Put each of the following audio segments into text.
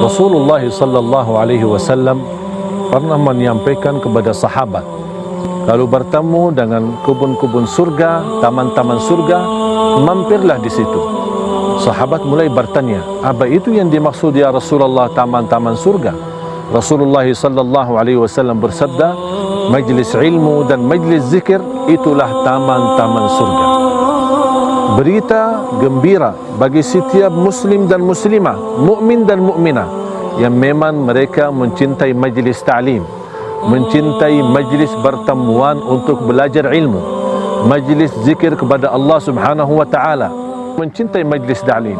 Rasulullah sallallahu alaihi wasallam pernah menyampaikan kepada sahabat, kalau bertemu dengan kebun-kebun surga, taman-taman surga, mampirlah di situ. Sahabat mulai bertanya, apa itu yang dimaksud ya Rasulullah taman-taman surga? Rasulullah sallallahu alaihi wasallam bersabda, majlis ilmu dan majlis zikir itulah taman-taman surga. Berita gembira bagi setiap muslim dan muslimah, mukmin dan mukminah yang memang mereka mencintai majlis ta'lim, mencintai majlis pertemuan untuk belajar ilmu, majlis zikir kepada Allah Subhanahu wa taala, mencintai majlis ta'lim.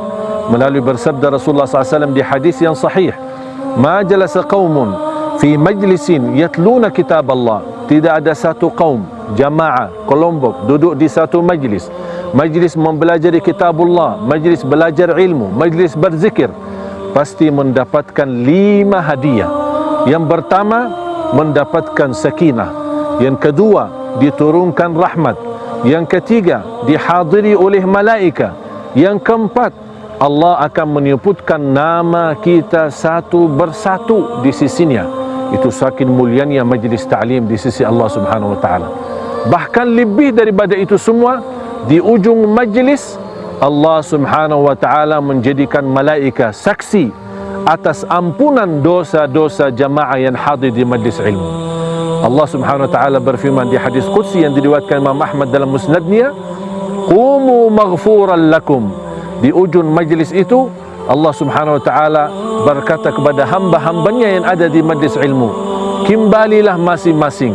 Melalui bersabda Rasulullah SAW di hadis yang sahih, ma jalasa qaumun fi majlisin yatluna kitab Allah, tidak ada satu kaum, jamaah, kelompok duduk di satu majlis, majlis mempelajari kitabullah, majlis belajar ilmu, majlis berzikir, pasti mendapatkan 5 hadiah. Yang pertama, mendapatkan sakinah. Yang kedua, diturunkan rahmat. Yang ketiga, dihadiri oleh malaika. Yang keempat, Allah akan menyebutkan nama kita satu bersatu di sisinya. Itu saking mulianya majlis ta'lim di sisi Allah Subhanahu wa taala. Bahkan lebih daripada itu semua, di ujung majlis Allah Subhanahu wa taala menjadikan malaika saksi atas ampunan dosa-dosa jamaah yang hadir di majlis ilmu. Allah Subhanahu wa taala berfirman di hadis qudsi yang diriwayatkan Imam Ahmad dalam musnadnya, qumu maghfuran lakum. Di ujung majlis itu Allah Subhanahu wa taala berkata kepada hamba-hambanya yang ada di majlis ilmu, kembalilah masing-masing,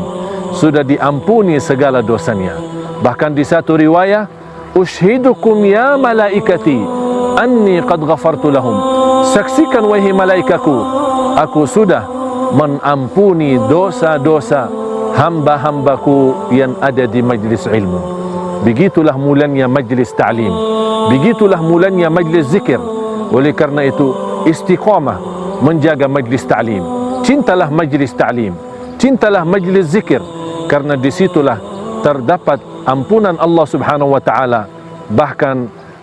sudah diampuni segala dosanya. Bahkan di satu riwayat, ushidukum ya malaikati anni qad ghafartu lahum, saksikan wahai malaikaku, aku sudah mengampuni dosa-dosa hamba-hambaku yang ada di majlis ilmu. Begitulah mulianya majlis ta'lim, begitulah mulianya majlis zikir. Oleh karena itu, istiqamah menjaga majlis ta'lim, cintalah majlis ta'lim, cintalah majlis zikir, karena disitulah terdapat ampunan Allah Subhanahu wa taala. Bahkan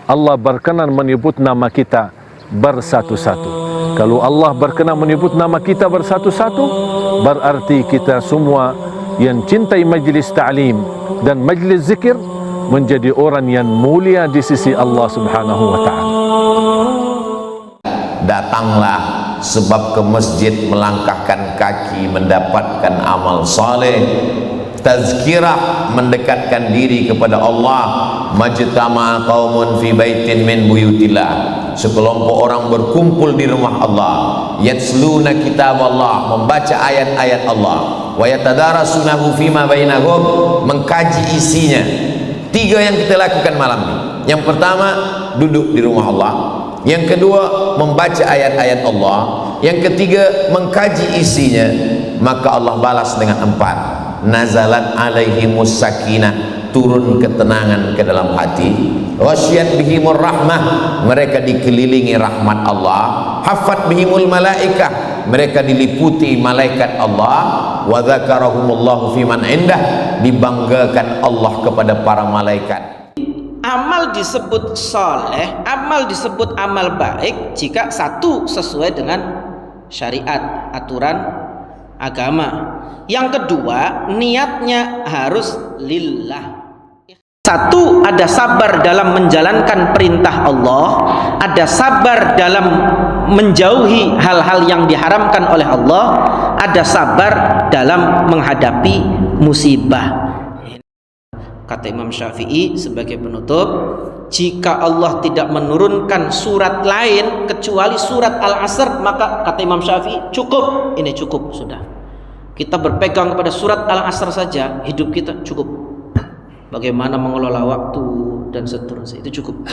Allah berkenan menyebut nama kita bersatu-satu. Kalau Allah berkenan menyebut nama kita bersatu-satu, berarti kita semua yang cintai majlis ta'lim dan majlis zikir menjadi orang yang mulia di sisi Allah Subhanahu wa taala. Datanglah sebab ke masjid melangkahkan kaki mendapatkan amal saleh, tazkirah mendekatkan diri kepada Allah, majtama qaumun fi baitin min buyutillah, sekelompok orang berkumpul di rumah Allah, yatsluna kitab Allah, membaca ayat-ayat Allah, wa yatadarasunahu fima bainahum, mengkaji isinya. 3 yang kita lakukan malam ini. Yang pertama, duduk di rumah Allah. Yang kedua, membaca ayat-ayat Allah. Yang ketiga, mengkaji isinya. Maka Allah balas dengan 4. Nazalat alaihimus sakinah, turun ketenangan ke dalam hati. Wasyiyat bihimur rahmah, mereka dikelilingi rahmat Allah. Hafat bihimul malaikah, mereka diliputi malaikat Allah. Wa dzakarahumullahu fiman indah, dibanggakan Allah kepada para malaikat. Amal disebut soleh, amal disebut amal baik jika satu, sesuai dengan syariat, aturan agama. Yang kedua, niatnya harus lillah. Satu, ada sabar dalam menjalankan perintah Allah, ada sabar dalam menjauhi hal-hal yang diharamkan oleh Allah, ada sabar dalam menghadapi musibah. Kata Imam Syafi'i sebagai penutup, jika Allah tidak menurunkan surat lain kecuali surat Al-Asr, maka kata Imam Syafi'i cukup, ini cukup sudah. Kita berpegang kepada surat Al-Asr saja, hidup kita cukup. Bagaimana mengelola waktu dan seterusnya, itu cukup.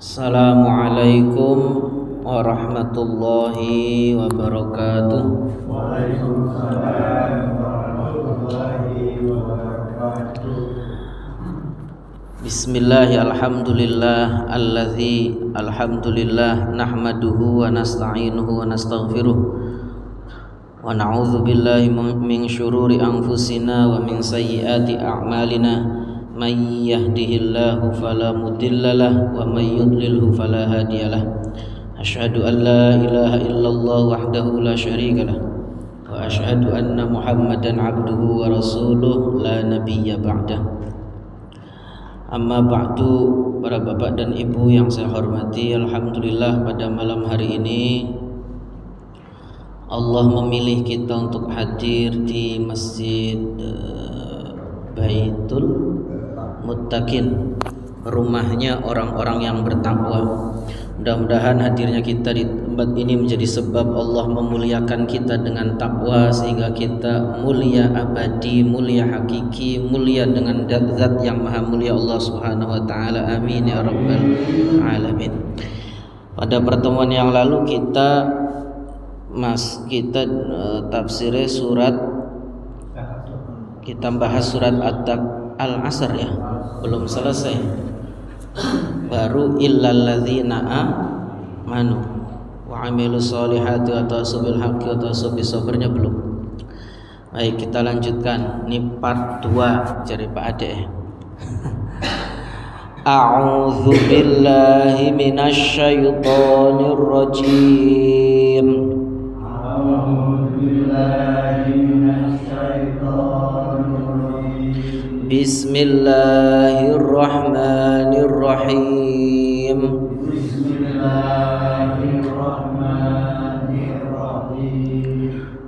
Assalamualaikum warahmatullahi wabarakatuh. Waalaikumsalam warahmatullahi wabarakatuh. Bismillahi alhamdulillah alladzi alhamdulillah nahmaduhu wa nasta'inuhu wa nastaghfiruh wa na'udzu billahi min syururi anfusina wa min sayyiati a'malina. Man yahdihillahu fala mudhillalah wa may yudlilhu fala hadiyalah. أشهد أن لا إله إلا الله وحده لا شريك له وأشهد أن محمدا عبده ورسوله لا نبي بعده. Amma ba'du, para bapak dan ibu yang saya hormati, alhamdulillah pada malam hari ini Allah memilih kita untuk hadir di Masjid Baitul Muttaqin, rumahnya orang-orang yang bertakwa. Mudah-mudahan hadirnya kita di tempat ini menjadi sebab Allah memuliakan kita dengan takwa, sehingga kita mulia abadi, mulia hakiki, mulia dengan zat yang maha mulia Allah Subhanahu wa taala. Amin ya rabbal alamin. Pada pertemuan yang lalu kita tafsirnya surat, kita bahas surat Al-Asr ya, belum selesai. Baru illalladzina amanu wa amilus solihati wa tawassaw bil haqqi wa tawassaw bis sabrnya belum. Baik, kita lanjutkan. Ini part 2 dari Pak Ade. A'udzu billahi minasy syaithanir rajim. A'udzu billahi minasy syaithanir rajim. Bismillahirrahmanirrahim.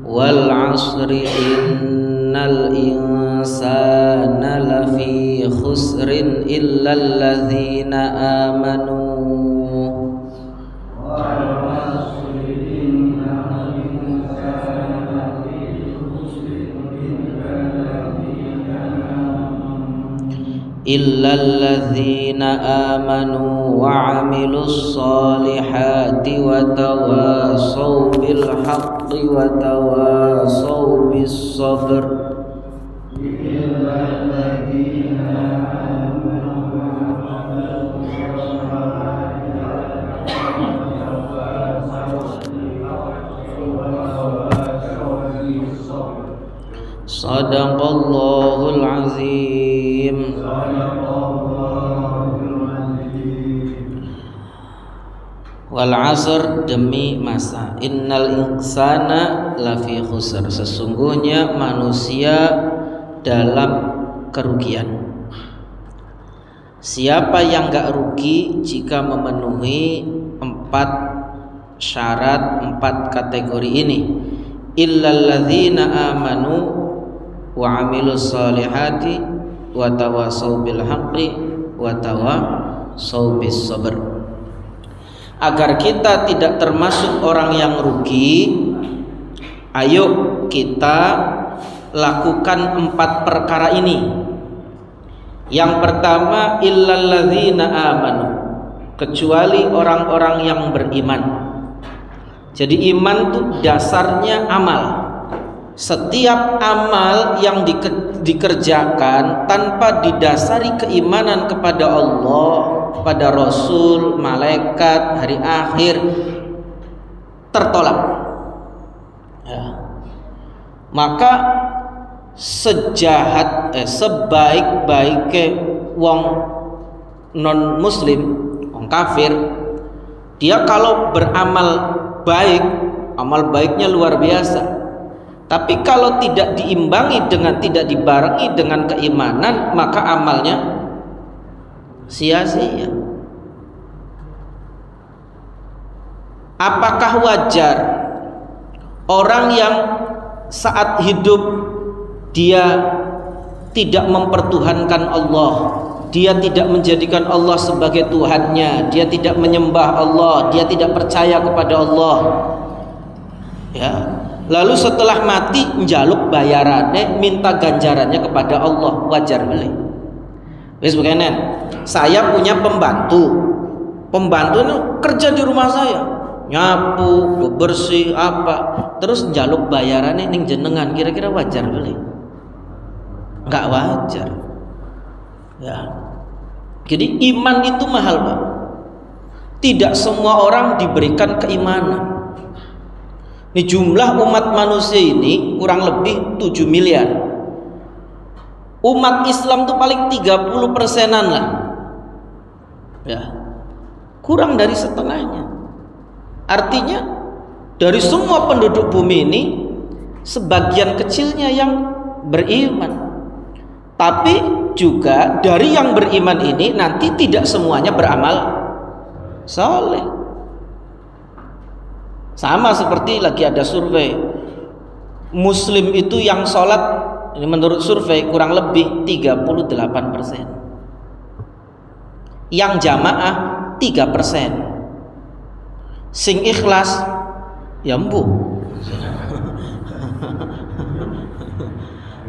Wal 'asri innal insana lafi khusrin illal ladzina amanu. Illalladzina amanu wa 'amilus solihati wa tawassaw bil haqqi wa tawassaw bis sabr. Sadaqallahul azim. Wal 'asr, demi masa, innal insana lafi khusr, sesungguhnya manusia dalam kerugian. Siapa yang gak rugi jika memenuhi 4 syarat, 4 kategori ini? Illalladzina amanu wa 'amilus solihati wa tawassaw bil haqqi wa tawassaw bis sabr. Agar kita tidak termasuk orang yang rugi, ayo kita lakukan 4 perkara ini. Yang pertama, illalladzina amanu, kecuali orang-orang yang beriman. Jadi iman itu dasarnya amal. Setiap amal yang dikerjakan tanpa didasari keimanan kepada Allah, kepada Rasul, malaikat, hari akhir, tertolak ya. Maka sebaik-baiknya wong non muslim, wong kafir, dia kalau beramal baik, amal baiknya luar biasa. Tapi kalau tidak diimbangi dengan, tidak dibarengi dengan keimanan, maka amalnya sia-sia. Apakah wajar orang yang saat hidup dia tidak mempertuhankan Allah, dia tidak menjadikan Allah sebagai Tuhannya, dia tidak menyembah Allah, dia tidak percaya kepada Allah ya, lalu setelah mati njaluk bayarannya, minta ganjarannya kepada Allah, wajar boleh? Wis begini, saya punya pembantu itu kerja di rumah saya, nyapu, bebersih apa, terus njaluk bayarannya ning jenengan, kira-kira wajar boleh? Enggak wajar ya. Jadi iman itu mahal, Pak. Tidak semua orang diberikan keimanan. Ini jumlah umat manusia ini kurang lebih 7 miliar. Umat Islam tuh paling 30%-an lah ya, kurang dari setengahnya. Artinya dari semua penduduk bumi ini sebagian kecilnya yang beriman. Tapi juga dari yang beriman ini nanti tidak semuanya beramal saleh. Sama seperti lagi ada survei, Muslim itu yang sholat ini menurut survei kurang lebih 38%, yang jamaah 3%, sing ikhlas ya mbu.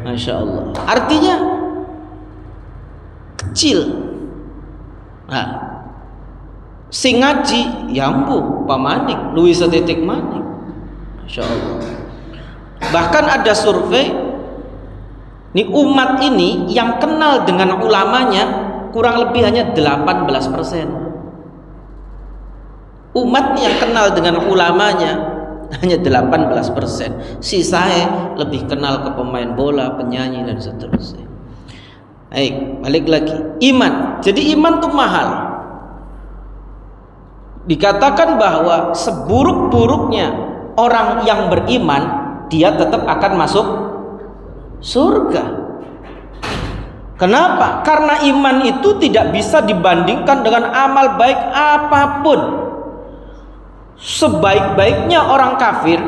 Masya Allah. Artinya kecil. Nah, sing ngaji ya mbu pamanik luwih setitik manik. Masya Allah. Bahkan ada survei ini umat ini yang kenal dengan ulamanya kurang lebih hanya 18%. Umat yang kenal dengan ulamanya hanya 18%. Sisanya lebih kenal ke pemain bola, penyanyi dan seterusnya. Baik, balik lagi. Iman. Jadi iman itu mahal. Dikatakan bahwa seburuk-buruknya orang yang beriman, dia tetap akan masuk surga. Kenapa? Karena iman itu tidak bisa dibandingkan dengan amal baik apapun. Sebaik-baiknya orang kafir,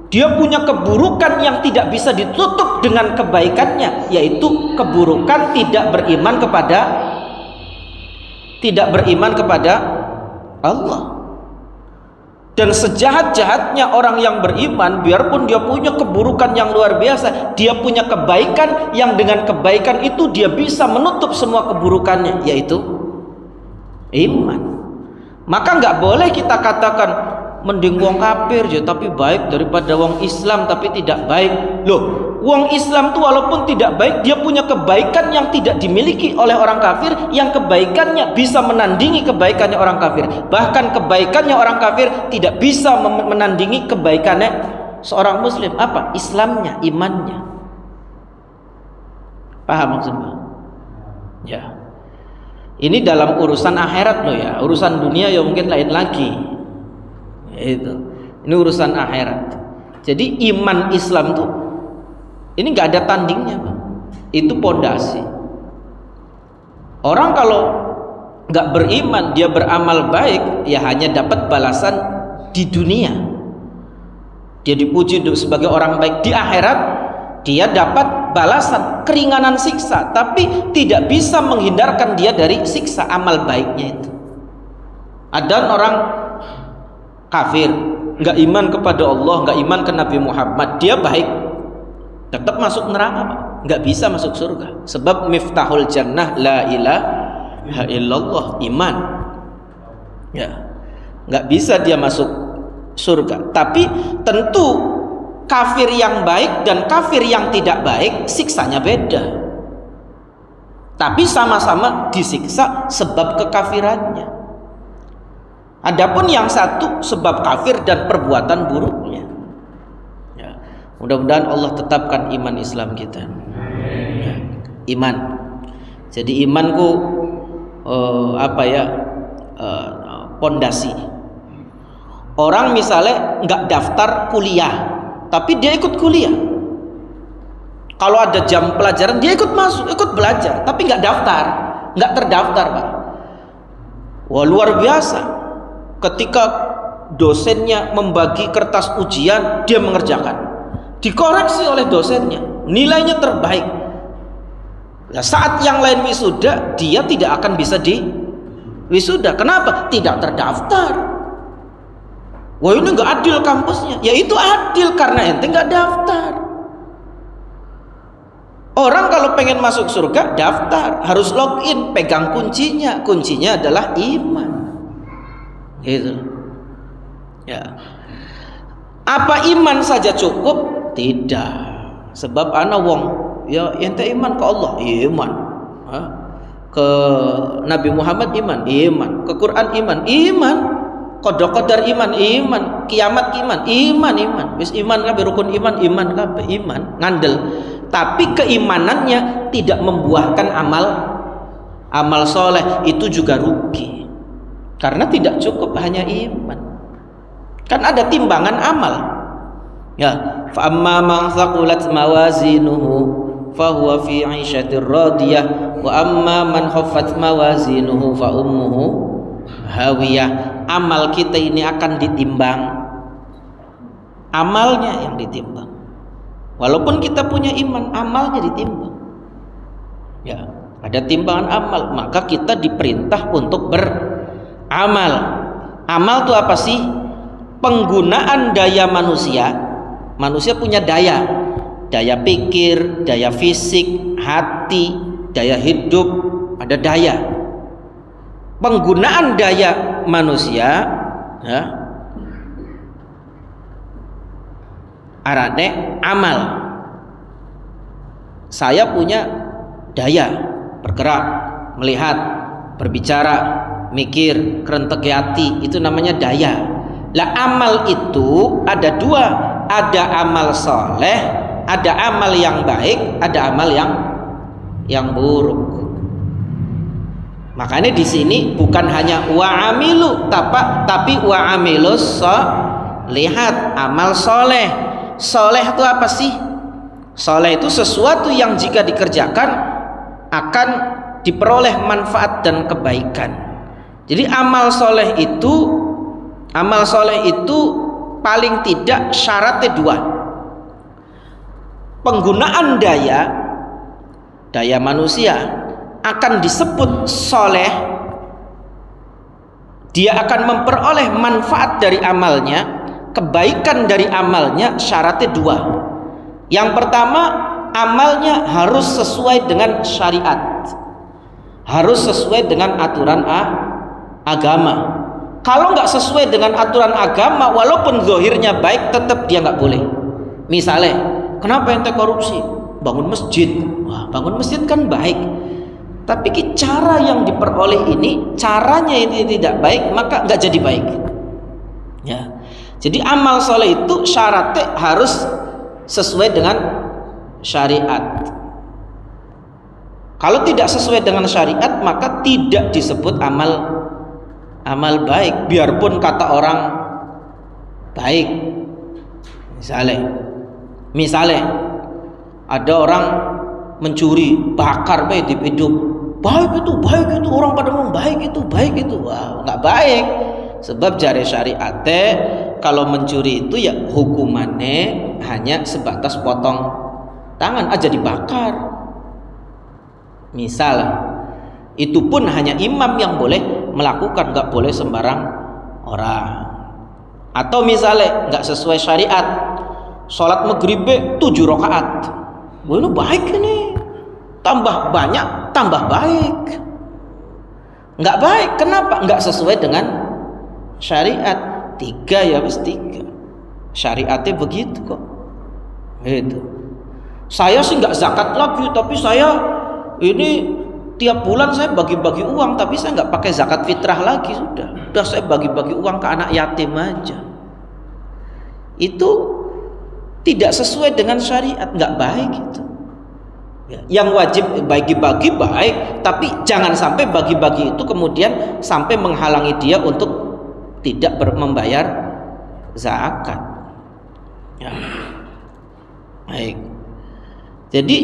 dia punya keburukan yang tidak bisa ditutup dengan kebaikannya, yaitu keburukan tidak beriman kepada Allah. Dan sejahat-jahatnya orang yang beriman, biarpun dia punya keburukan yang luar biasa, dia punya kebaikan yang dengan kebaikan itu dia bisa menutup semua keburukannya, yaitu iman. Maka nggak boleh kita katakan mending wong kafir ya tapi baik daripada wong Islam tapi tidak baik. Loh, wong Islam tuh walaupun tidak baik, dia punya kebaikan yang tidak dimiliki oleh orang kafir, yang kebaikannya bisa menandingi kebaikannya orang kafir. Bahkan kebaikannya orang kafir tidak bisa menandingi kebaikannya seorang muslim. Apa? Islamnya, imannya. Paham maksudnya? Ya. Ini dalam urusan akhirat loh ya. Urusan dunia ya mungkin lain lagi. Itu. Ini urusan akhirat. Jadi iman Islam tuh ini nggak ada tandingnya, Bang. Itu pondasi. Orang kalau nggak beriman, dia beramal baik, ya hanya dapat balasan di dunia. Dia dipuji sebagai orang baik. Di akhirat dia dapat balasan keringanan siksa, tapi tidak bisa menghindarkan dia dari siksa amal baiknya itu. Ada orang kafir, nggak iman kepada Allah, nggak iman ke Nabi Muhammad, dia baik, tetap masuk neraka, Pak. Nggak bisa masuk surga. Sebab miftahul jannah la ilaha illallah, iman. Ya, nggak bisa dia masuk surga. Tapi tentu kafir yang baik dan kafir yang tidak baik siksanya beda. Tapi sama-sama disiksa sebab kekafirannya. Adapun yang satu sebab kafir dan perbuatan buruknya. Ya, mudah-mudahan Allah tetapkan iman Islam kita. Ya, iman. Jadi imanku pondasi. Orang misalnya nggak daftar kuliah, tapi dia ikut kuliah. Kalau ada jam pelajaran dia ikut masuk, ikut belajar, tapi nggak daftar, nggak terdaftar, Pak. Wah, luar biasa. Ketika dosennya membagi kertas ujian, dia mengerjakan, dikoreksi oleh dosennya, nilainya terbaik. Nah, saat yang lain wisuda, dia tidak akan bisa di wisuda. Kenapa? Tidak terdaftar. Wah, ini nggak adil kampusnya. Ya itu adil karena ente nggak daftar. Orang kalau pengen masuk surga daftar, harus login, pegang kuncinya. Kuncinya adalah iman. Gitu. Ya. Apa iman saja cukup? Tidak. Sebab ana wong, ya ente iman ke Allah, iman. Ke Nabi Muhammad iman, iman. Ke Quran iman, iman. Qadar iman, iman. Kiamat iman, iman. Wis iman kabeh, rukun iman kabeh, iman ngandel. Tapi keimanannya tidak membuahkan amal soleh, itu juga rugi. Karena tidak cukup hanya iman. Kan ada timbangan amal. Ya, fa amma man thaqulat mawazinuhu fahuwa fi 'ishatir radiyah wa amma man khaffat mawazinuhu fa ummuhu hawiyah. Amal kita ini akan ditimbang. Amalnya yang ditimbang. Walaupun kita punya iman, amalnya ditimbang. Ya, ada timbangan amal, maka kita diperintah untuk beramal. Amal itu apa sih? Penggunaan daya manusia. Manusia punya daya pikir, daya fisik, hati, daya hidup, ada daya. Penggunaan daya manusia, ya, arane amal. Saya punya daya bergerak, melihat, berbicara, mikir, kerenteki hati, itu namanya daya. Lah amal itu ada dua, ada amal soleh, ada amal yang baik, ada amal yang buruk. Makanya di sini bukan hanya wa'amilu, tapi wa'amilus lihat amal soleh. Soleh itu apa sih? Soleh itu sesuatu yang jika dikerjakan akan diperoleh manfaat dan kebaikan. Jadi amal soleh itu paling tidak syaratnya dua. Penggunaan daya manusia akan disebut soleh. Dia akan memperoleh manfaat dari amalnya, kebaikan dari amalnya. Syaratnya dua. Yang pertama, amalnya harus sesuai dengan syariat, harus sesuai dengan aturan agama. Kalau nggak sesuai dengan aturan agama, walaupun zahirnya baik, tetap dia nggak boleh. Misalnya, kenapa ente korupsi? Bangun masjid. Wah, bangun masjid kan baik, tapi cara yang diperoleh ini, caranya ini tidak baik, maka nggak jadi baik. Ya, jadi amal soleh itu syaratnya harus sesuai dengan syariat. Kalau tidak sesuai dengan syariat, maka tidak disebut amal baik, biarpun kata orang baik. Misalnya ada orang mencuri, bakar baik hidup, baik itu orang pada ngomong baik itu, wah nggak baik. Sebab jari syariatnya kalau mencuri itu ya hukumannya hanya sebatas potong tangan aja, dibakar. Misal itu pun hanya imam yang boleh melakukan, nggak boleh sembarang orang. Atau misalnya nggak sesuai syariat, sholat maghrib 7 rakaat, wah itu baik ini, tambah banyak tambah baik. Nggak baik, kenapa? Nggak sesuai dengan syariat. 3 ya wis 3, syariatnya begitu kok. Gitu. Saya sih nggak zakat lagi, tapi saya ini tiap bulan saya bagi-bagi uang, tapi saya nggak pakai zakat fitrah lagi. Sudah saya bagi-bagi uang ke anak yatim aja. Itu tidak sesuai dengan syariat, nggak baik itu. Ya, yang wajib bagi-bagi baik, tapi jangan sampai bagi-bagi itu kemudian sampai menghalangi dia untuk tidak membayar zakat. Ya. Baik. Jadi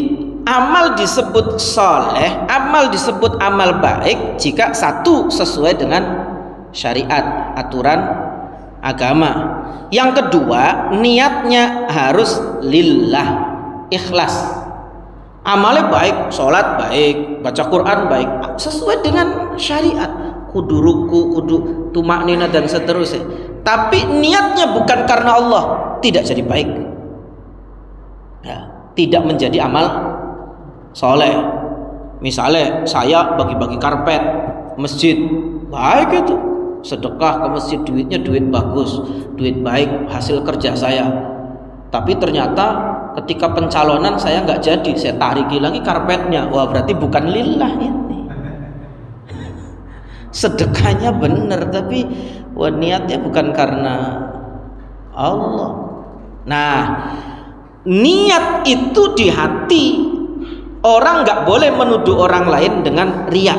amal disebut soleh, amal disebut amal baik jika satu sesuai dengan syariat, aturan agama. Yang kedua, niatnya harus lillah, ikhlas. Amalnya baik, sholat baik, baca Quran baik, sesuai dengan syariat, kudu ruku, kudu tumaknina dan seterusnya. Tapi niatnya bukan karena Allah, tidak jadi baik. Ya, tidak menjadi amal soleh. Misalnya saya bagi-bagi karpet masjid, baik itu, sedekah ke masjid, duitnya duit bagus, duit baik, hasil kerja saya. Tapi ternyata ketika pencalonan saya nggak jadi, saya tariki lagi karpetnya, wah berarti bukan lillah ini. Sedekahnya benar, tapi wah niatnya bukan karena Allah. Nah, niat itu di hati. Orang nggak boleh menuduh orang lain dengan riya.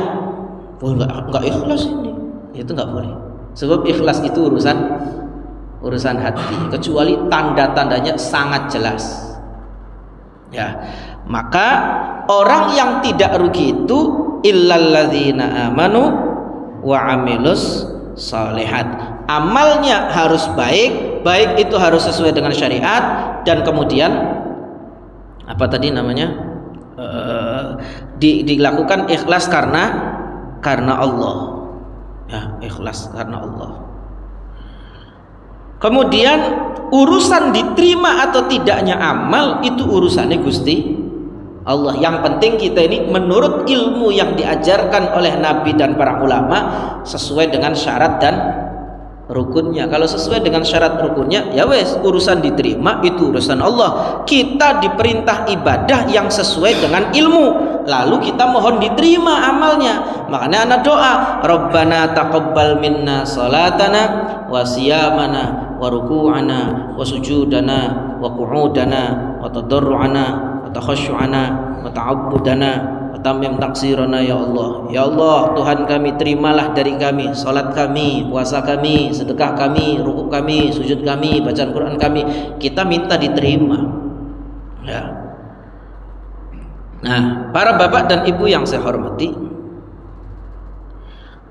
Oh nggak ikhlas ini, itu nggak boleh. Sebab ikhlas itu urusan hati, kecuali tanda-tandanya sangat jelas. Ya, maka orang yang tidak rugi itu illalladzina amanu wa amilus shalihat. Amalnya harus baik, baik itu harus sesuai dengan syariat, dan kemudian apa tadi namanya, dilakukan ikhlas karena Allah. Ya, ikhlas karena Allah. Kemudian urusan diterima atau tidaknya amal itu urusannya Gusti Allah. Yang penting kita ini menurut ilmu yang diajarkan oleh Nabi dan para ulama sesuai dengan syarat dan rukunnya. Kalau sesuai dengan syarat rukunnya, ya wes, urusan diterima itu urusan Allah. Kita diperintah ibadah yang sesuai dengan ilmu, lalu kita mohon diterima amalnya. Makanya ana doa, Rabbana taqabbal minna salatana wa siyamana wa ruku'ana wa sujudana wa qu'udana wa tadarru'ana wa takhasyu'ana wa ta'abbudana wa tamim taksirana. Ya Allah, ya Allah, Tuhan kami, terimalah dari kami salat kami, puasa kami, sedekah kami, rukuk kami, sujud kami, bacaan Quran kami. Kita minta diterima, ya. Nah, para bapak dan ibu yang saya hormati,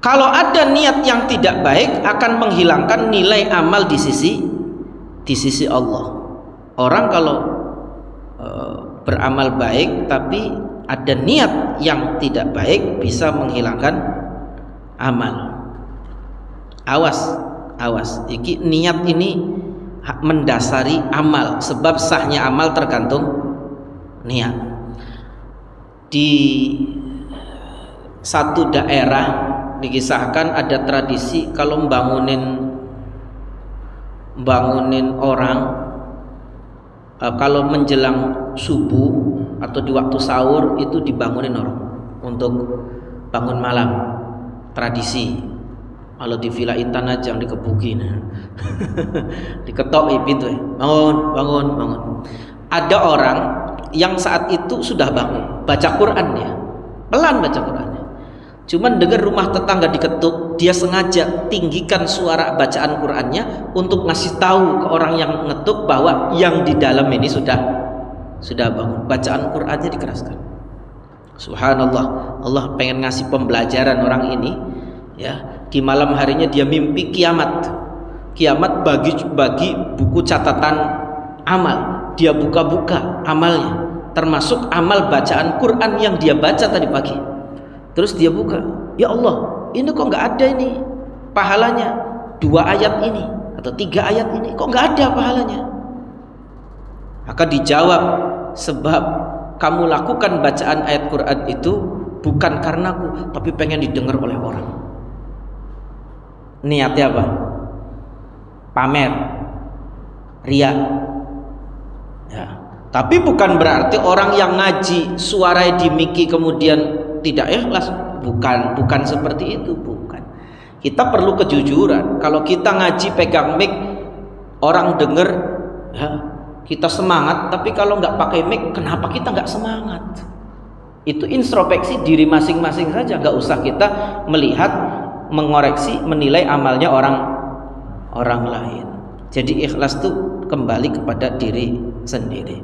kalau ada niat yang tidak baik akan menghilangkan nilai amal di sisi Allah. Orang kalau beramal baik tapi ada niat yang tidak baik bisa menghilangkan amal. Awas. Iki niat ini mendasari amal, sebab sahnya amal tergantung niat. Di satu daerah dikisahkan ada tradisi kalau bangunin orang kalau menjelang subuh atau di waktu sahur itu dibangunin orang untuk bangun malam. Tradisi. Kalau di Villa Intan aja yang dikebukin diketok pintu, bangun. Ada orang yang saat itu sudah bangun, baca Quran ya, pelan baca Qurannya. Cuman dengar rumah tetangga diketuk, dia sengaja tinggikan suara bacaan Qurannya untuk ngasih tahu ke orang yang ngetuk bahwa yang di dalam ini sudah bangun. Bacaan Qurannya dikeraskan. Subhanallah, Allah pengen ngasih pembelajaran orang ini, ya. Di malam harinya dia mimpi kiamat bagi buku catatan amal. Dia buka-buka amalnya, termasuk amal bacaan Quran yang dia baca tadi pagi. Terus dia buka, ya Allah, ini kok nggak ada ini pahalanya, 2 ayat ini atau 3 ayat ini kok nggak ada pahalanya. Maka dijawab, sebab kamu lakukan bacaan ayat Quran itu bukan karenaku, tapi pengen didengar oleh orang. Niatnya apa? Pamer, riya. Ya. Tapi bukan berarti orang yang ngaji suaranya dimiki kemudian tidak ikhlas. Bukan seperti itu, bukan. Kita perlu kejujuran. Kalau kita ngaji pegang mic, orang denger, ya, kita semangat. Tapi kalau nggak pakai mic, kenapa kita nggak semangat? Itu introspeksi diri masing-masing saja. Nggak usah kita melihat, mengoreksi, menilai amalnya orang lain. Jadi ikhlas itu kembali kepada diri sendiri.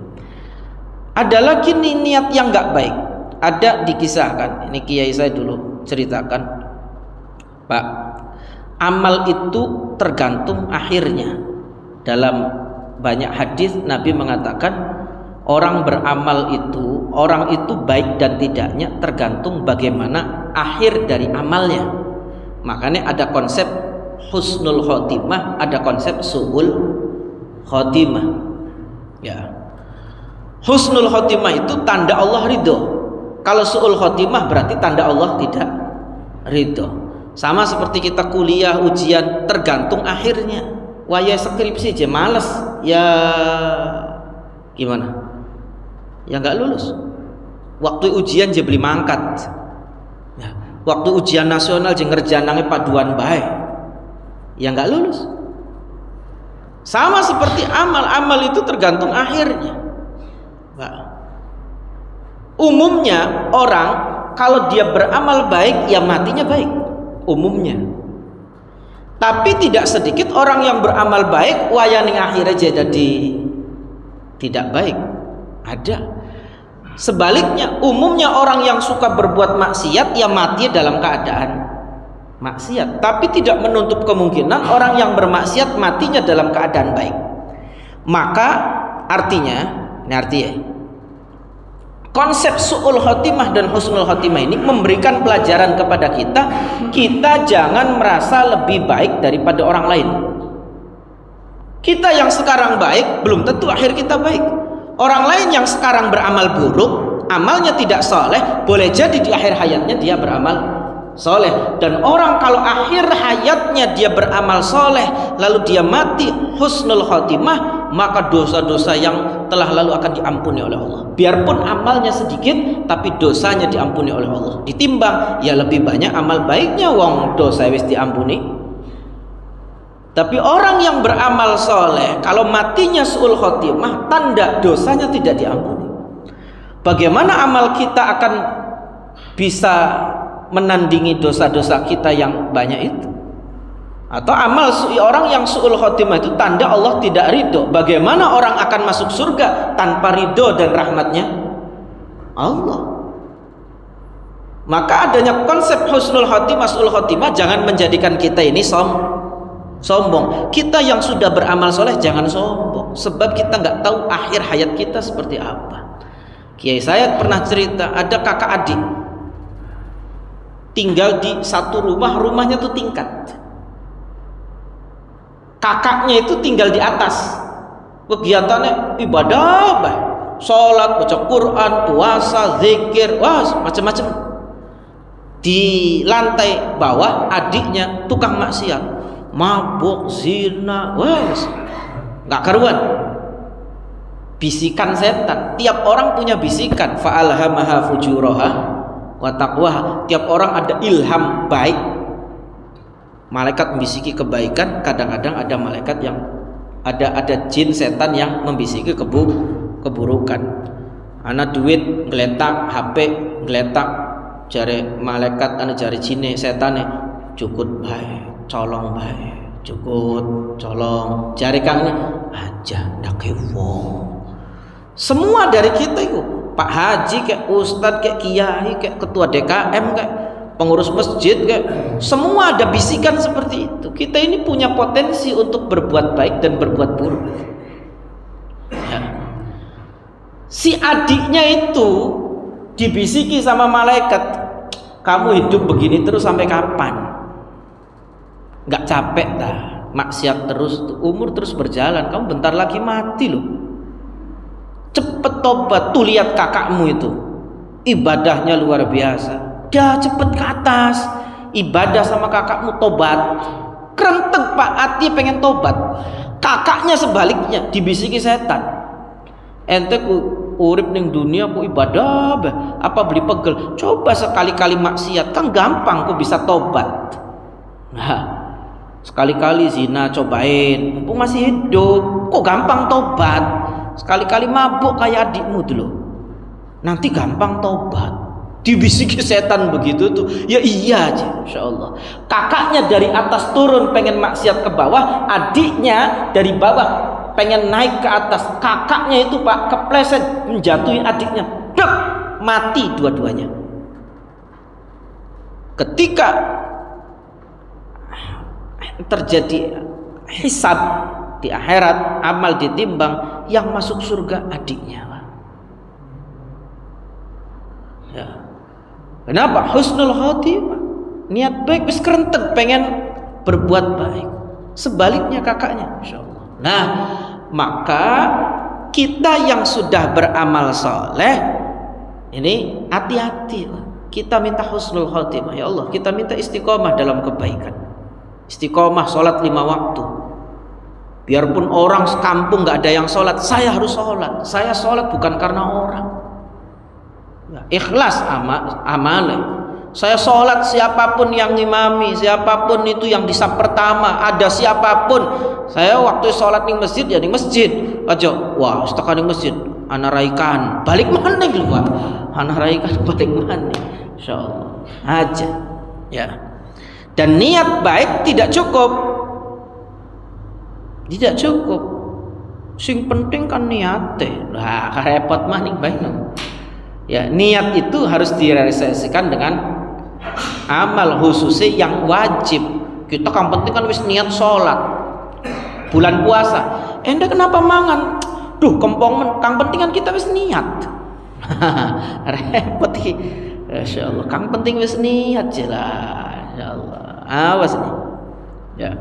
Ada lagi nih niat yang nggak baik. Ada dikisahkan, ini kiai saya dulu ceritakan, Pak, amal itu tergantung akhirnya. Dalam banyak hadis Nabi mengatakan orang beramal itu, orang itu baik dan tidaknya tergantung bagaimana akhir dari amalnya. Makanya ada konsep husnul khotimah, ada konsep su'ul khotimah. Ya. Husnul khotimah itu tanda Allah ridho. Kalau su'ul khotimah berarti tanda Allah tidak ridho. Sama seperti kita kuliah, ujian, tergantung akhirnya. Wah ya skripsi aja males, ya gimana? Ya nggak lulus. Waktu ujian je beli mangkat. Ya. Waktu ujian nasional je ngerjanange paduan bae, ya nggak lulus. Sama seperti amal itu tergantung akhirnya. Nah, umumnya orang kalau dia beramal baik ya matinya baik, umumnya. Tapi tidak sedikit orang yang beramal baik wayaning akhirnya jadi tidak baik. Ada. Sebaliknya, umumnya orang yang suka berbuat maksiat ya mati dalam keadaan maksiat. Tapi tidak menutup kemungkinan orang yang bermaksiat matinya dalam keadaan baik. Maka artinya, ini artinya konsep su'ul khotimah dan husnul khotimah ini memberikan pelajaran kepada kita. Kita jangan merasa lebih baik daripada orang lain. Kita yang sekarang baik belum tentu akhir kita baik. Orang lain yang sekarang beramal buruk, amalnya tidak soleh, boleh jadi di akhir hayatnya dia beramal soleh. Dan orang kalau akhir hayatnya dia beramal soleh lalu dia mati husnul khotimah, maka dosa-dosa yang telah lalu akan diampuni oleh Allah. Biarpun amalnya sedikit, tapi dosanya diampuni oleh Allah. Ditimbang, ya lebih banyak amal baiknya, wong dosa wis diampuni. Tapi orang yang beramal soleh, kalau matinya su'ul khotimah, tanda dosanya tidak diampuni. Bagaimana amal kita akan bisa menandingi dosa-dosa kita yang banyak itu? Atau amal orang yang su'ul khotimah itu tanda Allah tidak ridho. Bagaimana orang akan masuk surga tanpa ridho dan rahmatnya Allah? Maka adanya konsep husnul khotimah, su'ul khotimah jangan menjadikan kita ini sombong. Kita yang sudah beramal soleh jangan sombong, sebab kita nggak tahu akhir hayat kita seperti apa. Kiai saya pernah cerita, ada kakak adik tinggal di satu rumah, rumahnya tuh tingkat. Kakaknya itu tinggal di atas, kegiatannya ibadah, sholat, baca Quran, puasa, zikir, wah macam-macam. Di lantai bawah adiknya tukang maksiat, mabuk, zina, wah nggak karuan. Bisikan setan, tiap orang punya bisikan. Fa'alhamaha fujuraha wa taqwaha. Tiap orang ada ilham baik. Malaikat membisiki kebaikan, kadang-kadang ada malaikat yang ada jin setan yang membisiki keburukan. Anak duit geletak, HP geletak, jari malaikat ana jari jine setane cukut bae, colong bae, cukut, colong. Jari kang ini aja ndak wong. Semua dari kita itu, Pak Haji kayak Ustadz kayak Kiai kayak ketua DKM kayak pengurus masjid kayak semua ada bisikan seperti itu. Kita ini punya potensi untuk berbuat baik dan berbuat buruk. Ya. Si adiknya itu dibisiki sama malaikat, kamu hidup begini terus sampai kapan? Nggak capek dah, maksiat terus, umur terus berjalan, kamu bentar lagi mati loh. Cepet tobat. Tuh lihat kakakmu itu, ibadahnya luar biasa. Dah cepet ke atas, ibadah sama kakakmu, tobat. Kerenteng Pak Ati pengen tobat, kakaknya sebaliknya dibisiki setan. Ente ku urip ning dunia ku ibadah apa beli pegel, coba sekali-kali maksiat kan gampang ku bisa tobat. Nah, sekali-kali zina cobain, mumpung masih hidup, kok gampang tobat. Sekali-kali mabuk kayak adikmu dulu, nanti gampang tobat. Dibisiki setan begitu tuh, ya iya aja, insya Allah. Kakaknya dari atas turun pengen maksiat ke bawah, adiknya dari bawah pengen naik ke atas. Kakaknya itu Pak kepleset menjatuhi adiknya, dek, mati dua-duanya. Ketika terjadi hisab di akhirat, amal ditimbang, yang masuk surga adiknya. Ya. Kenapa? Husnul khotimah, niat baik, wis kerenteng pengen berbuat baik. Sebaliknya kakaknya, insyaallah. Nah, maka kita yang sudah beramal soleh ini hati-hati. Kita minta husnul khotimah, ya Allah, kita minta istiqomah dalam kebaikan. Istiqomah sholat 5 waktu. Biarpun orang sekampung nggak ada yang sholat, saya harus sholat. Saya sholat bukan karena orang. Ikhlas amalnya. Saya sholat siapapun yang ngimami, siapapun itu yang di saf pertama, ada siapapun. Saya waktu sholat di masjid ya di masjid aja. Wah, setekan di masjid, ana raikan balik mana gitu Pak? Ana raikan balik mana? Insyaallah aja. Ya. Dan niat baik tidak cukup. Tidak cukup. Sing penting kan niate. Lah repot maning baik no. Ya, niat itu harus direalisasikan dengan amal khususnya yang wajib. Kita kan penting kan wis niat sholat bulan puasa. Enda kenapa mangan? Duh kempong men. Kang penting kan kita wis niat. Repot iki. Masyaallah. Kang penting wis niat jelas. Insyaallah. Awas nih. Ya.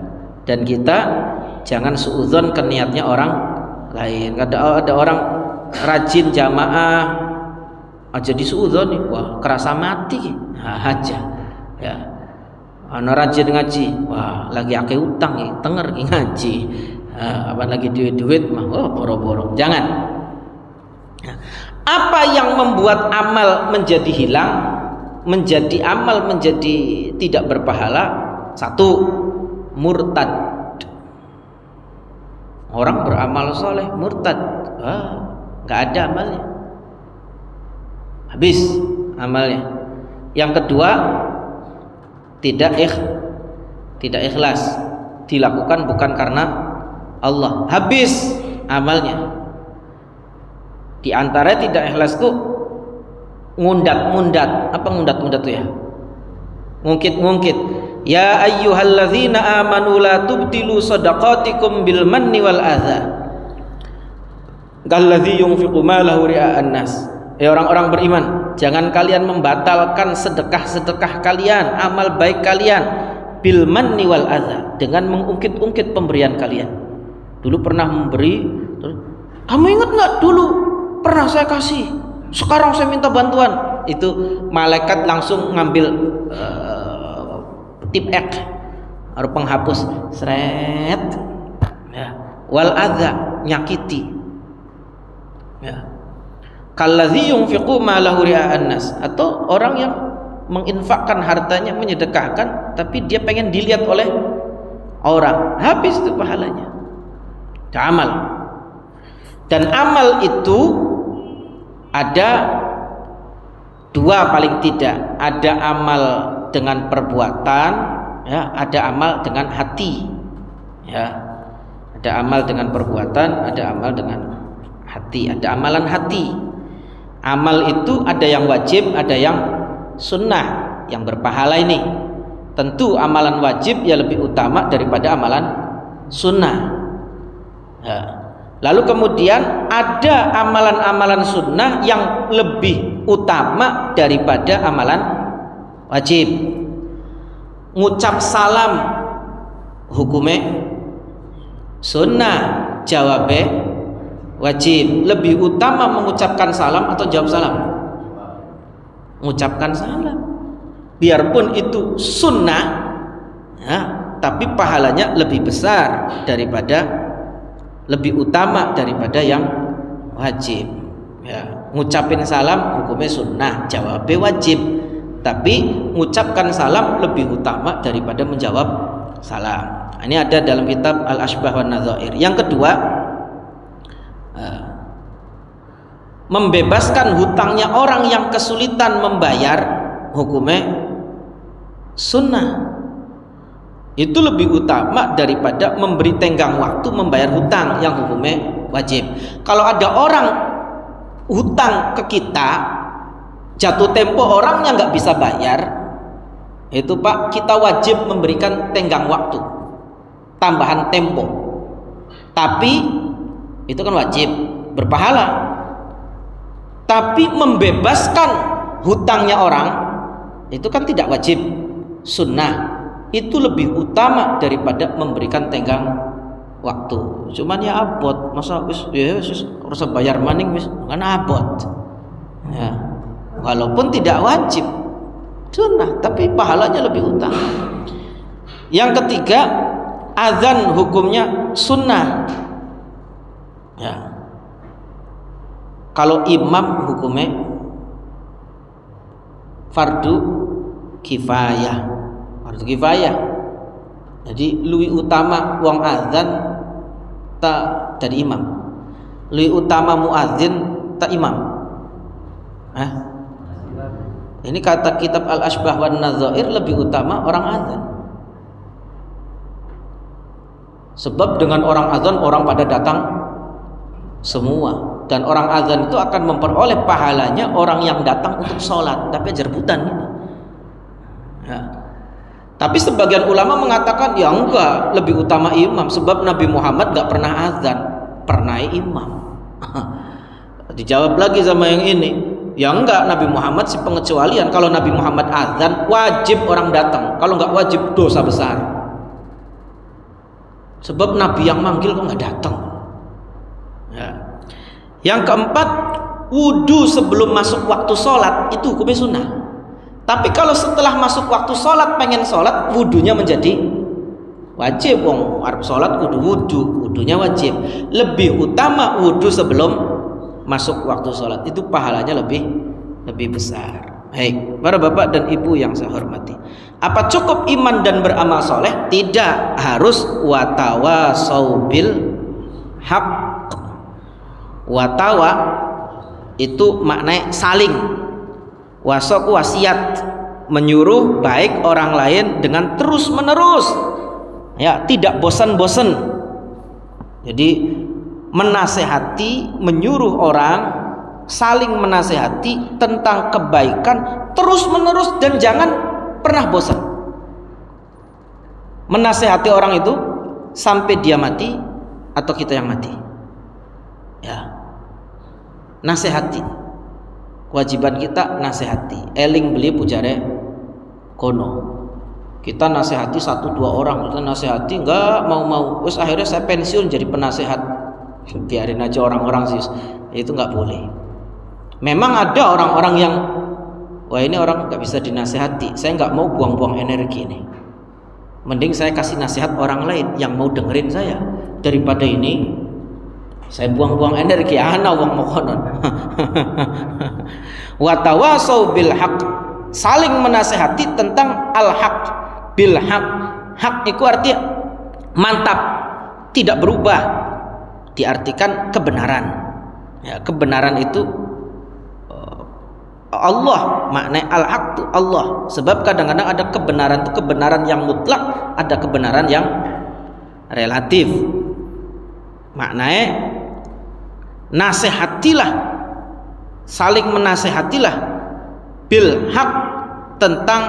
Dan kita jangan suudzon ke niatnya orang lain. Ada orang rajin jamaah aja disuudzon nih, wah kerasa mati aja. Ya. Ana rajin ngaji, wah lagi akeh utang nih, tenger ngaji. Apa lagi duit-duit mah, oh boro-boro. Jangan. Ya. Apa yang membuat amal menjadi hilang, menjadi amal menjadi tidak berpahala? Satu, murtad. Orang beramal soleh murtad, nggak ada amalnya, habis amalnya. Yang kedua, tidak ikhlas, dilakukan bukan karena Allah, habis amalnya. Di antara tidak ikhlas tuh ngundat. Apa ngundat tuh ya? Ngungkit. Ya ayyuhalladzina amanu la tubtilu shadaqatikum bil manni wal adza kalladzi yunfiqu malahu ria'an nas. Orang-orang beriman, jangan kalian membatalkan sedekah-sedekah kalian, amal baik kalian bil manni wal adza, dengan mengungkit-ungkit pemberian kalian. Dulu pernah memberi, kamu ingat nggak dulu pernah saya kasih, sekarang saya minta bantuan. Itu malaikat langsung ngambil tip X atau penghapus seret ya. Wal adza, nyakiti ya. Kalladzi yunfiqu malahu ria'an nas, atau orang yang menginfakkan hartanya, menyedekahkan tapi dia pengen dilihat oleh orang, habis itu pahalanya. Amal. Dan amal itu ada dua paling tidak, ada amal dengan perbuatan, ya, ada amal dengan hati, ya, ada amal dengan perbuatan, ada amal dengan hati, ada amalan hati. Amal itu ada yang wajib, ada yang sunnah, yang berpahala ini. Tentu amalan wajib ya lebih utama daripada amalan sunnah. Ya. Lalu kemudian ada amalan-amalan sunnah yang lebih utama daripada amalan wajib. Ngucap salam hukumnya sunnah, jawabnya wajib. Lebih utama mengucapkan salam atau jawab salam? Mengucapkan salam. Biarpun itu sunnah, ya, tapi pahalanya lebih besar daripada, lebih utama daripada yang wajib. Ya, ngucapin salam hukumnya sunnah, jawabnya wajib. Tapi mengucapkan salam lebih utama daripada menjawab salam. Ini ada dalam kitab Al-Ashbah wan Nadzair. Yang kedua, membebaskan hutangnya orang yang kesulitan membayar, hukumnya sunnah. Itu lebih utama daripada memberi tenggang waktu membayar hutang yang hukumnya wajib. Kalau ada orang hutang ke kita, jatuh tempo orangnya nggak bisa bayar, itu Pak, kita wajib memberikan tenggang waktu, tambahan tempo. Tapi itu kan wajib, berpahala. Tapi membebaskan hutangnya orang itu kan tidak wajib, sunnah. Itu lebih utama daripada memberikan tenggang waktu. Cuman ya abot, masa wis harus bayar maning wis kan abot. Ya. Walaupun tidak wajib, sunnah, tapi pahalanya lebih utama. Yang ketiga, azan hukumnya sunnah. Ya. Kalau imam hukumnya fardu kifayah. Fardu kifayah. Jadi luwih utama wong azan tak dari imam. Luwih utama muadzin tak imam. Ini kata kitab Al-Ashbah wan Nadzair, lebih utama orang azan. Sebab dengan orang azan orang pada datang semua, dan orang azan itu akan memperoleh pahalanya orang yang datang untuk sholat. Tapi rebutan ini ya. Tapi sebagian ulama mengatakan ya enggak, lebih utama imam, sebab Nabi Muhammad gak pernah azan, pernah imam. Dijawab lagi sama yang ini, ya enggak, Nabi Muhammad si pengecualian. Kalau Nabi Muhammad azan wajib orang datang, kalau enggak wajib dosa besar. Sebab Nabi yang manggil kok enggak datang ya. Yang keempat, wudu sebelum masuk waktu sholat itu hukumnya sunnah. Tapi kalau setelah masuk waktu sholat pengen sholat, wudunya menjadi wajib. Wong arep sholat kudu wudunya wajib. Lebih utama wudu sebelum masuk waktu sholat, itu pahalanya lebih besar. Baik, para bapak dan ibu yang saya hormati, apa cukup iman dan beramal soleh? Tidak, harus watawasau bil haq. Watawa itu maknanya saling, wasoku wasiat, menyuruh baik orang lain dengan terus menerus ya, tidak bosan-bosan. Jadi menasehati, menyuruh orang, saling menasehati tentang kebaikan terus menerus, dan jangan pernah bosan. Menasehati orang itu sampai dia mati atau kita yang mati ya. Nasehati, kewajiban kita nasehati. Eling beli pujare kono, kita nasehati 1-2 orang, kita nasehati enggak mau, terus akhirnya saya pensiun jadi penasehat. Biarin aja orang-orang sih, itu enggak boleh. Memang ada orang-orang yang wah ini orang enggak bisa dinasehati, saya enggak mau buang-buang energi nih, mending saya kasih nasihat orang lain yang mau dengerin saya, daripada ini saya buang-buang energi ana wong mokonon. Wa tawasau bil haq, saling menasehati tentang al haq. Bil haq, hak itu artinya mantap, tidak berubah, diartikan kebenaran ya. Kebenaran itu Allah, maknanya al haq itu Allah. Sebab kadang-kadang ada kebenaran itu kebenaran yang mutlak, ada kebenaran yang relatif. Maknanya nasihatilah, saling menasehatilah bil haq, tentang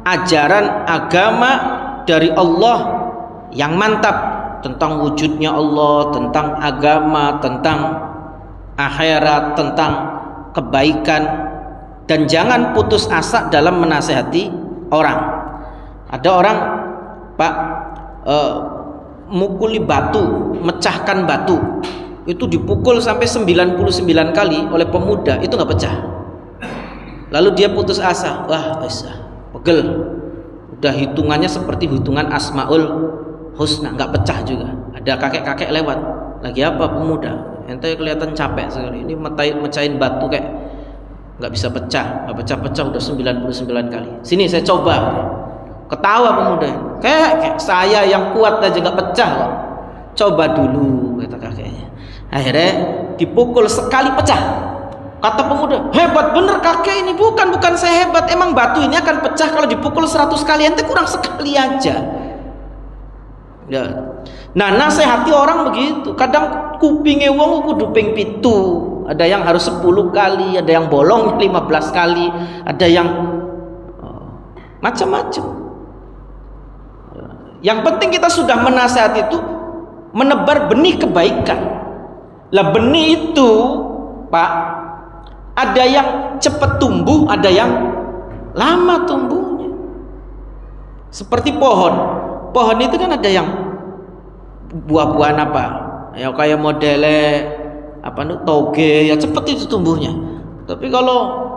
ajaran agama dari Allah yang mantap, tentang wujudnya Allah, tentang agama, tentang akhirat, tentang kebaikan. Dan jangan putus asa dalam menasehati orang. Ada orang Pak mukuli batu, mecahkan batu, itu dipukul sampai 99 kali oleh pemuda, itu nggak pecah. Lalu dia putus asa, wah bisa pegel, udah hitungannya seperti hitungan Asmaul Husna, nggak pecah juga. Ada kakek-kakek lewat, lagi apa pemuda, ente kelihatan capek sekali, ini mecahin batu kayak nggak bisa pecah, nggak pecah-pecah udah 99 kali. Sini saya coba. Ketawa pemuda, kayak saya yang kuat aja nggak pecah kok. Coba dulu, kata kakeknya. Akhirnya dipukul sekali pecah. Kata pemuda, hebat bener kakek ini. Bukan saya hebat, emang batu ini akan pecah kalau dipukul 100 kali, ente kurang sekali aja ya. Nah, nasihati orang begitu. Kadang kupinge wong kudu ping 7, ada yang harus 10 kali, ada yang bolong 15 kali, ada yang macam-macam. Yang penting kita sudah menasihati itu menebar benih kebaikan. Lah benih itu Pak, ada yang cepat tumbuh, ada yang lama tumbuhnya. Seperti pohon itu kan ada yang buah-buahan apa ya, kayak modele apa nih toge ya, cepat itu tumbuhnya. Tapi kalau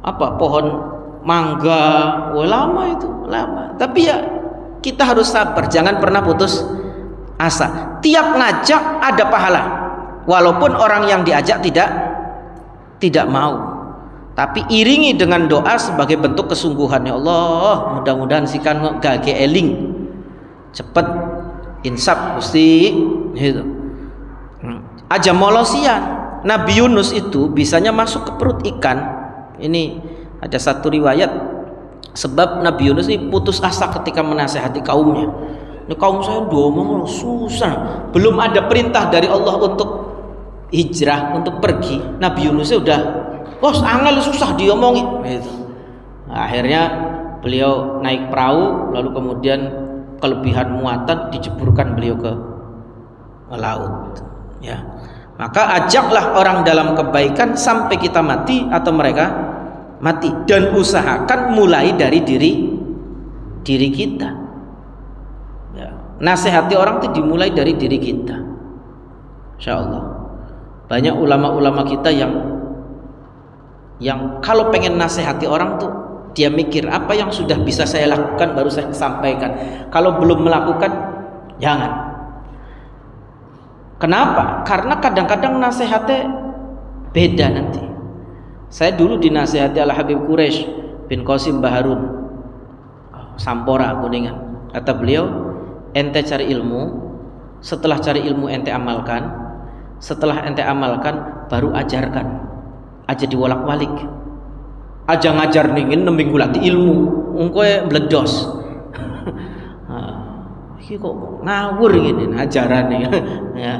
apa pohon mangga, wah lama itu, lama. Tapi ya kita harus sabar, jangan pernah putus asa. Tiap ngajak ada pahala, walaupun orang yang diajak tidak mau. Tapi iringi dengan doa sebagai bentuk kesungguhan. Ya Allah, mudah-mudahan sikan gage eling cepet insaf Gusti gitu. Aja molosian. Nabi Yunus itu bisanya masuk ke perut ikan. Ini ada satu riwayat, sebab Nabi Yunus ini putus asa ketika menasehati kaumnya. Ini kaum saya diomong susah. Belum ada perintah dari Allah untuk hijrah, untuk pergi. Nabi Yunus udah, bos angel susah diomongin. Gitu. Nah, akhirnya beliau naik perahu, lalu kemudian kelebihan muatan diceburkan beliau ke laut. Ya, maka ajaklah orang dalam kebaikan sampai kita mati atau mereka mati, dan usahakan mulai dari diri kita. Ya, nasihati orang itu dimulai dari diri kita. Insya Allah. Banyak ulama-ulama kita yang kalau pengen nasihati orang tuh dia mikir apa yang sudah bisa saya lakukan baru saya sampaikan. Kalau belum melakukan jangan. Kenapa? Karena kadang-kadang nasihatnya beda nanti. Saya dulu dinasihati Al Habib Quraisy bin Qasim Baharun, Sampora, Kuningan. Kata beliau, ente cari ilmu, setelah cari ilmu ente amalkan. Setelah ente amalkan baru ajarkan. Aja diwolak-walik. Aja ngajar ningin neming gulati ilmu, engkoe bledos. Iki kok ngawur gini ajaran nih. Ya.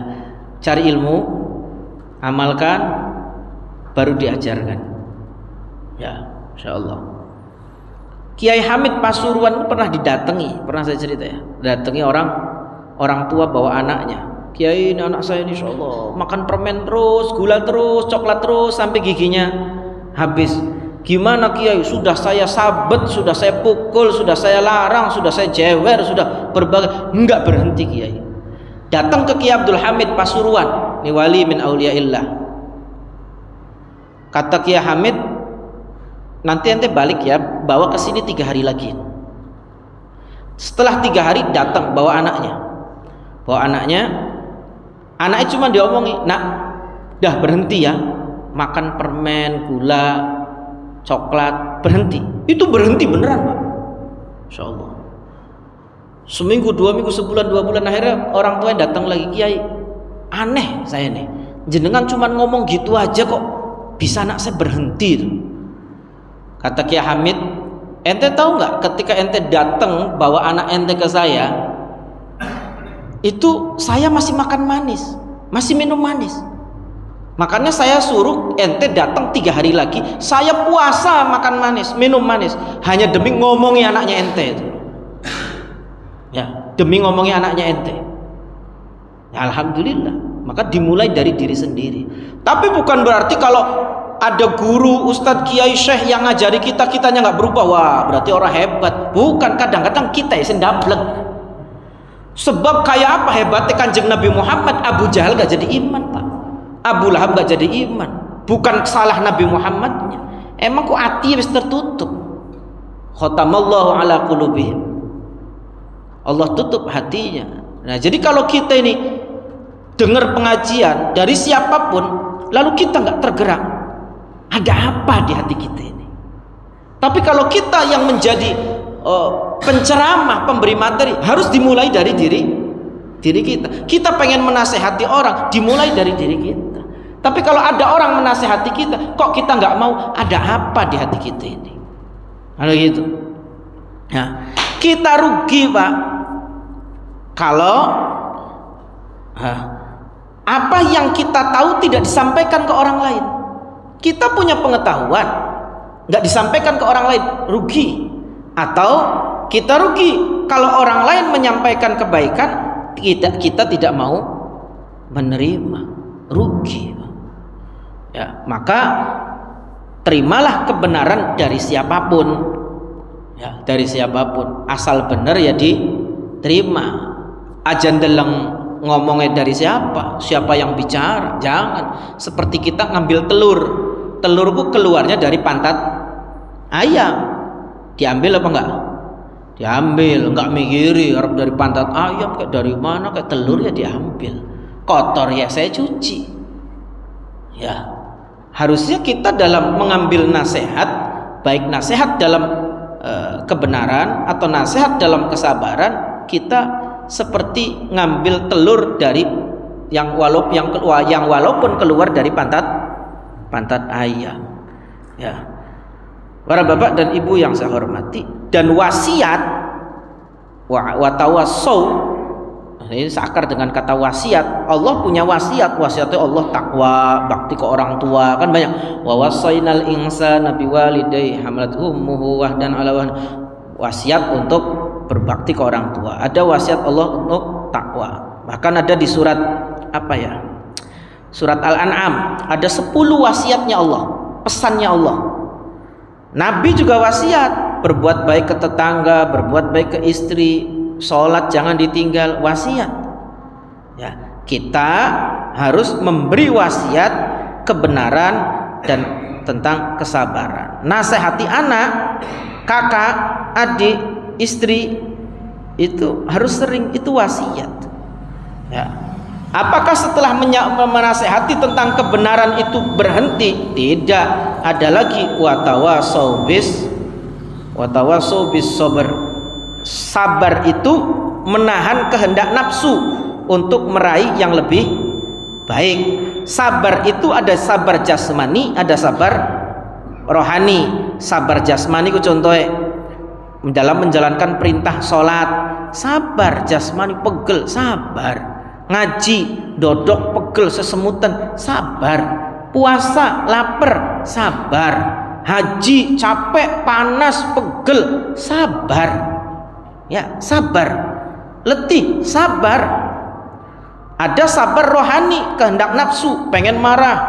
Cari ilmu, amalkan, baru diajarkan. Ya, insyaallah. Kiai Hamid Pasuruan pernah didatangi, pernah saya cerita ya. Datangi orang tua bawa anaknya. Kiai, ini anak saya ini insyaallah makan permen terus, gula terus, coklat terus sampai giginya habis. Gimana Kiai? Sudah saya sabet, sudah saya pukul, sudah saya larang, sudah saya jewer, sudah berbagai, enggak berhenti Kiai. Datang ke Kiai Abdul Hamid Pasuruan, ini wali min auliyaillah. Kata Kiai Hamid, nanti ente balik ya, bawa ke sini 3 hari lagi. Setelah 3 hari datang bawa anaknya. Anaknya cuma diomongi, nak, dah berhenti ya, makan permen, gula, coklat, berhenti. Itu berhenti beneran Pak, Insya Allah. Seminggu, 2 minggu, sebulan, 2 bulan, akhirnya orang tua datang lagi, Kiai, aneh saya nih, jenengan cuma ngomong gitu aja kok bisa anak saya berhenti. Kata Kiai Hamid, ente tahu nggak ketika ente datang bawa anak ente ke saya, itu saya masih makan manis, masih minum manis. Makanya saya suruh ente datang 3 hari lagi, saya puasa makan manis, minum manis, hanya demi ngomongi anaknya ente itu. Ya, demi ngomongi anaknya ente. Ya, alhamdulillah. Maka dimulai dari diri sendiri. Tapi bukan berarti kalau ada guru, ustadz, kiai, syekh yang ngajari kitanya nggak berubah, wah berarti orang hebat. Bukan, kadang-kadang kita yang sendablek. Sebab kayak apa hebatnya Kanjeng Nabi Muhammad, Abu Jahal gak jadi iman Pak, Abu Lahab gak jadi iman. Bukan salah Nabi Muhammadnya, emang kok hati wis tertutup. Khatamallahu ala qulubihim, Allah tutup hatinya. Nah jadi kalau kita ini dengar pengajian dari siapapun lalu kita nggak tergerak, ada apa di hati kita ini? Tapi kalau kita yang menjadi penceramah, pemberi materi, harus dimulai dari diri kita. Kita pengen menasehati orang, dimulai dari diri kita. Tapi kalau ada orang menasehati kita, kok kita nggak mau, ada apa di hati kita ini? Kalau gitu, ya, kita rugi Pak. Kalau apa yang kita tahu tidak disampaikan ke orang lain. Kita punya pengetahuan, nggak disampaikan ke orang lain, rugi. Atau kita rugi kalau orang lain menyampaikan kebaikan, kita tidak mau menerima, rugi. Ya, maka terimalah kebenaran dari siapapun, ya, dari siapapun, asal benar ya diterima. Ajan deleng ngomongnya dari siapa yang bicara, jangan. Seperti kita ngambil telurku keluarnya dari pantat ayam. Diambil apa enggak? Diambil, enggak mikiri harap dari pantat ayam kayak dari mana, kayak telur ya diambil. Kotor ya saya cuci. Ya, harusnya kita dalam mengambil nasihat, baik nasihat dalam kebenaran atau nasihat dalam kesabaran, kita seperti ngambil telur dari yang walaupun keluar dari pantat ayam. Ya. Para bapak dan ibu yang saya hormati, dan wasiat wa tawassau, ini seakar dengan kata wasiat. Allah punya wasiat, wasiatnya Allah takwa, bakti ke orang tua, kan banyak. Wa wasainal insana biwalidayhi hamalathu ummuhu wahdan ala wahn. Wasiat untuk berbakti ke orang tua. Ada wasiat Allah untuk takwa. Bahkan ada di surat apa ya? Surat Al-An'am ada 10 wasiatnya Allah, pesannya Allah. Nabi juga wasiat, berbuat baik ke tetangga, berbuat baik ke istri, sholat jangan ditinggal, wasiat. Ya, kita harus memberi wasiat kebenaran dan tentang kesabaran. Nasihati anak, kakak, adik, istri itu harus sering, itu wasiat. Ya. Apakah setelah menasehati tentang kebenaran itu berhenti? Tidak, ada lagi watawasau bis sabr. Sabar itu menahan kehendak nafsu untuk meraih yang lebih baik. Sabar itu ada sabar jasmani, ada sabar rohani. Sabar jasmani ku contohnya dalam menjalankan perintah sholat, sabar jasmani, pegel, sabar. Ngaji, dodok, pegel, sesemutan, sabar. Puasa, lapar, sabar. Haji, capek, panas, pegel, sabar. Ya, sabar. Letih, sabar. Ada sabar rohani, kehendak nafsu, pengen marah,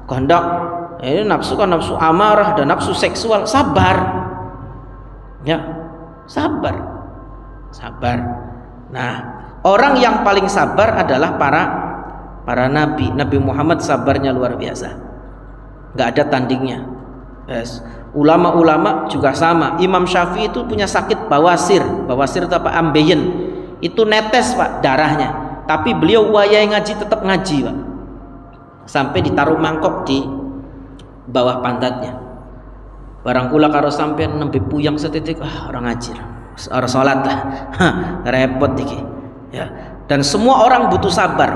kehendak ini nafsu kan nafsu amarah dan nafsu seksual, sabar. Ya, sabar. Sabar. Nah, orang yang paling sabar adalah para nabi. Nabi Muhammad sabarnya luar biasa, nggak ada tandingnya. Yes. Ulama-ulama juga sama. Imam Syafi'i itu punya sakit bawasir. Bawasir itu apa? Ambeien. Itu netes pak darahnya. Tapi beliau wayai ngaji tetap ngaji pak. Sampai ditaruh mangkok di bawah pantatnya. Barang kula karo sampean nembe puyang setitik, orang ngaji, orang sholat lah. Repot iki. Ya. Dan semua orang butuh sabar.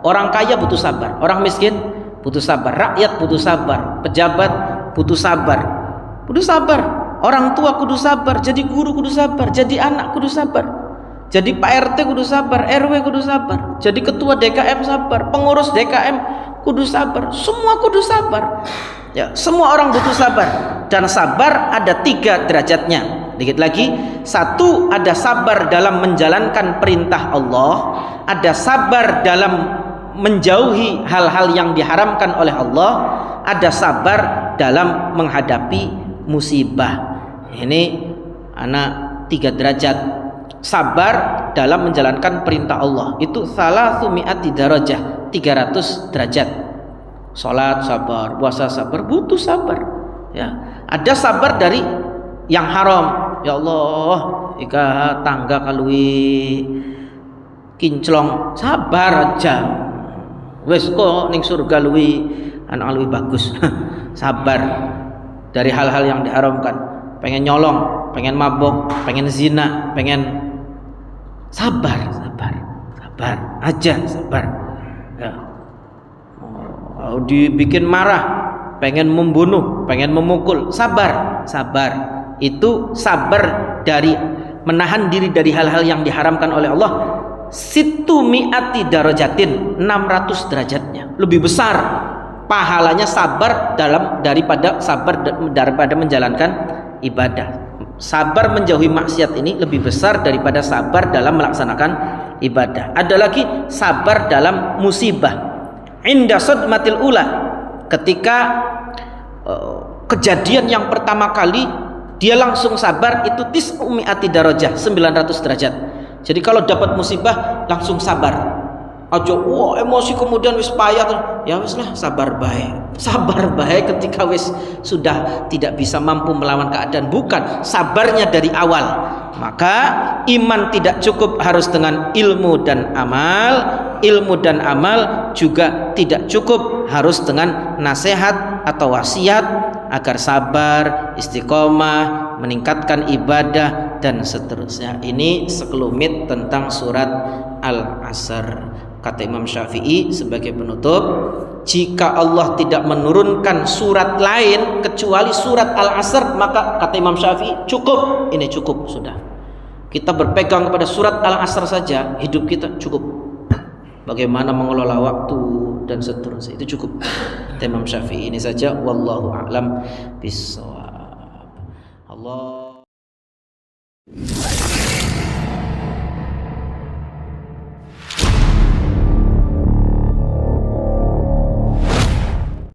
Orang kaya butuh sabar, orang miskin butuh sabar, rakyat butuh sabar, pejabat butuh sabar, orang tua kudu sabar, jadi guru kudu sabar, jadi anak kudu sabar, jadi Pak RT kudu sabar, RW kudu sabar, jadi ketua DKM sabar, pengurus DKM kudu sabar, semua kudu sabar. Ya, semua orang butuh sabar. Dan sabar ada 3 derajatnya. Dikit lagi, 1 ada sabar dalam menjalankan perintah Allah, ada sabar dalam menjauhi hal-hal yang diharamkan oleh Allah, ada sabar dalam menghadapi musibah. Ini anak 3 derajat. Sabar dalam menjalankan perintah Allah itu 300 darajah, 300 derajat. Salat sabar, puasa sabar, butuh sabar. Ya, ada sabar dari yang haram. Ya Allah, ika tangga kalui kinclong, sabar aja. Wes kok ning surga luwi anak luwi bagus. Sabar dari hal-hal yang diharamkan. Pengen nyolong, pengen mabok, pengen zina, pengen sabar aja, sabar. Ya. Dibikin marah, pengen membunuh, pengen memukul, sabar. Itu sabar dari menahan diri dari hal-hal yang diharamkan oleh Allah. Situ mi'ati darajatin, 600 derajatnya, lebih besar pahalanya sabar daripada menjalankan ibadah. Sabar menjauhi maksiat ini lebih besar daripada sabar dalam melaksanakan ibadah. Ada lagi sabar dalam musibah. Inda sadmatil ula, ketika kejadian yang pertama kali dia langsung sabar, itu tis'umi'ati darajah, 900 derajat. Jadi kalau dapat musibah langsung sabar. Aja emosi kemudian wis payah, ya wis lah sabar baik ketika wis sudah tidak bisa mampu melawan keadaan. Bukan, sabarnya dari awal. Maka iman tidak cukup harus dengan ilmu dan amal juga tidak cukup harus dengan nasihat atau wasiat agar sabar, istiqomah, meningkatkan ibadah dan seterusnya. Ini sekelumit tentang surat Al-Asr. Kata Imam Syafi'i sebagai penutup, jika Allah tidak menurunkan surat lain kecuali surat Al-Asr, maka kata Imam Syafi'i cukup, ini cukup sudah. kita berpegang kepada surat Al-Asr saja, hidup kita cukup. Bagaimana mengelola waktu dan seterusnya, itu cukup. Imam Syafi'i ini saja, wallahu a'lam bishawab. Allah